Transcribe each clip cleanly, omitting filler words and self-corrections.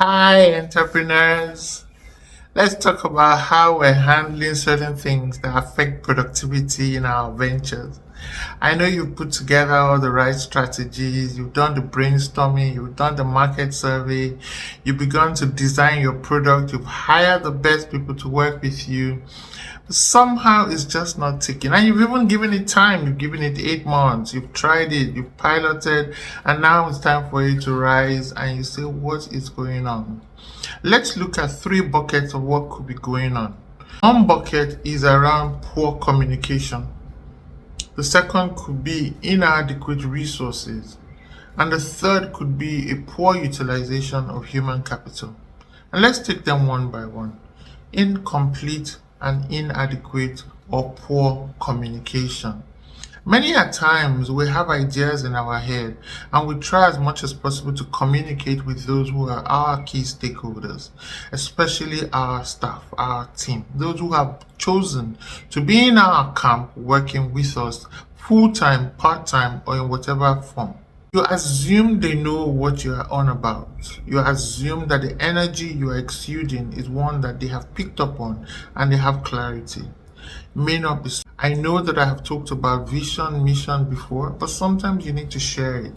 Hi, entrepreneurs. Let's talk about how we're handling certain things that affect productivity in our ventures. I know you've put together all the right strategies, you've done the brainstorming, you've done the market survey, you've begun to design your product, you've hired the best people to work with you. But somehow it's just not ticking. And you've even given it time, you've given it 8 months, you've tried it, you've piloted, and now it's time for you to rise and you say, what is going on? Let's look at three buckets of what could be going on. One bucket is around poor communication. The second could be inadequate resources. And the third could be a poor utilization of human capital. And let's take them one by one. Incomplete and inadequate or poor communication. Many a times we have ideas in our head and we try as much as possible to communicate with those who are our key stakeholders, especially our staff, our team, those who have chosen to be in our camp working with us full-time, part-time, or in whatever form. You assume they know what you are on about. You assume that the energy you are exuding is one that they have picked up on and they have clarity. May not be. I know that I have talked about vision, mission before, but sometimes you need to share it.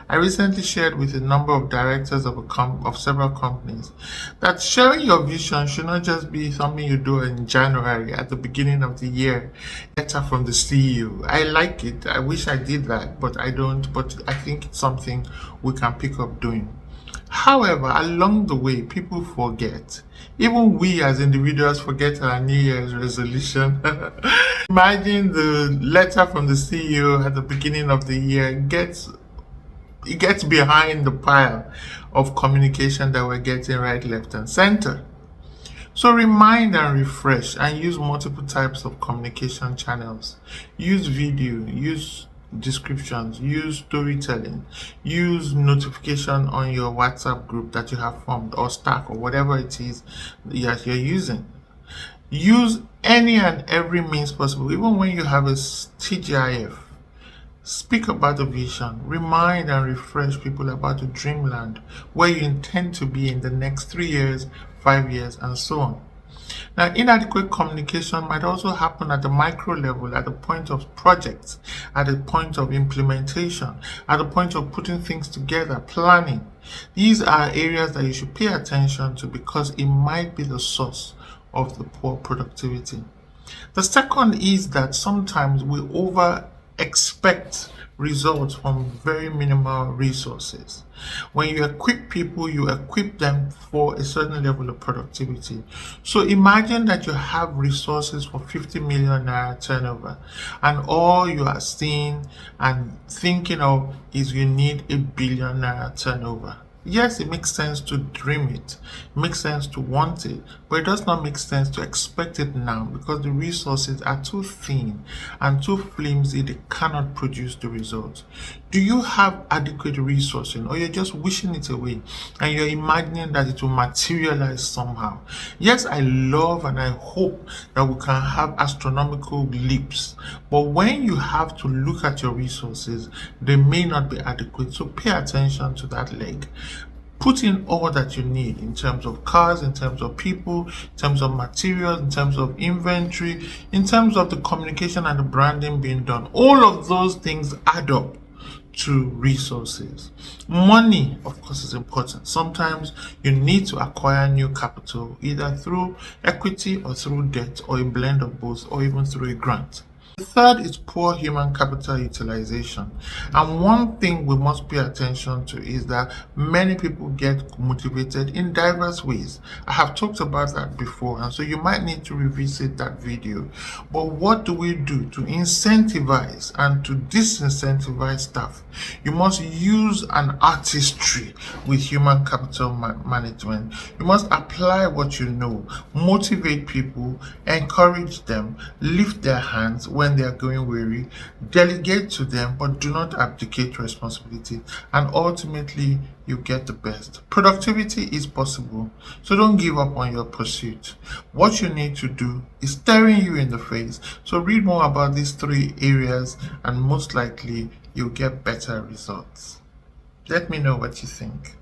I recently shared with a number of directors of several companies that sharing your vision should not just be something you do in January at the beginning of the year. Letter from the CEO. I like it. I wish I did that, but I don't. But I think it's something we can pick up doing. However, along the way, people forget. Even we as individuals forget our New Year's resolution. Imagine the letter from the CEO at the beginning of the year gets behind the pile of communication that we're getting right, left, and center. So remind and refresh and use multiple types of communication channels. Use video, use descriptions, use storytelling, use notification on your WhatsApp group that you have formed or Stack or whatever it is that you're using. Use any and every means possible, even when you have a TGIF. Speak about the vision, remind and refresh people about the dreamland, where you intend to be in the next 3 years, 5 years, and so on. Now, inadequate communication might also happen at the micro level, at the point of projects, at the point of implementation, at the point of putting things together, planning. These are areas that you should pay attention to because it might be the source of the poor productivity. The second is that sometimes we over expect results from very minimal resources. When you equip people, you equip them for a certain level of productivity. So imagine that you have resources for 50 million naira turnover, and all you are seeing and thinking of is you need 1 billion naira turnover. Yes, it makes sense to dream it, makes sense to want it, but it does not make sense to expect it now because the resources are too thin and too flimsy, they cannot produce the results. Do you have adequate resourcing, or you're just wishing it away and you're imagining that it will materialize somehow? Yes, I love and I hope that we can have astronomical leaps, but when you have to look at your resources, they may not be adequate, so pay attention to that leg. Put in all that you need in terms of cars, in terms of people, in terms of materials, in terms of inventory, in terms of the communication and the branding being done. All of those things add up to resources. Money, of course, is important. Sometimes you need to acquire new capital either through equity or through debt or a blend of both or even through a grant. The third is poor human capital utilization. And one thing we must pay attention to is that many people get motivated in diverse ways. I have talked about that before, and so you might need to revisit that video. But what do we do to incentivize and to disincentivize staff? You must use an artistry with human capital management. You must apply what you know, motivate people, encourage them, lift their hands when they are going weary, delegate to them, but do not abdicate responsibility, and ultimately you get the best. Productivity is possible, so don't give up on your pursuit. What you need to do is staring you in the face. So read more about these three areas and most likely you'll get better results. Let me know what you think.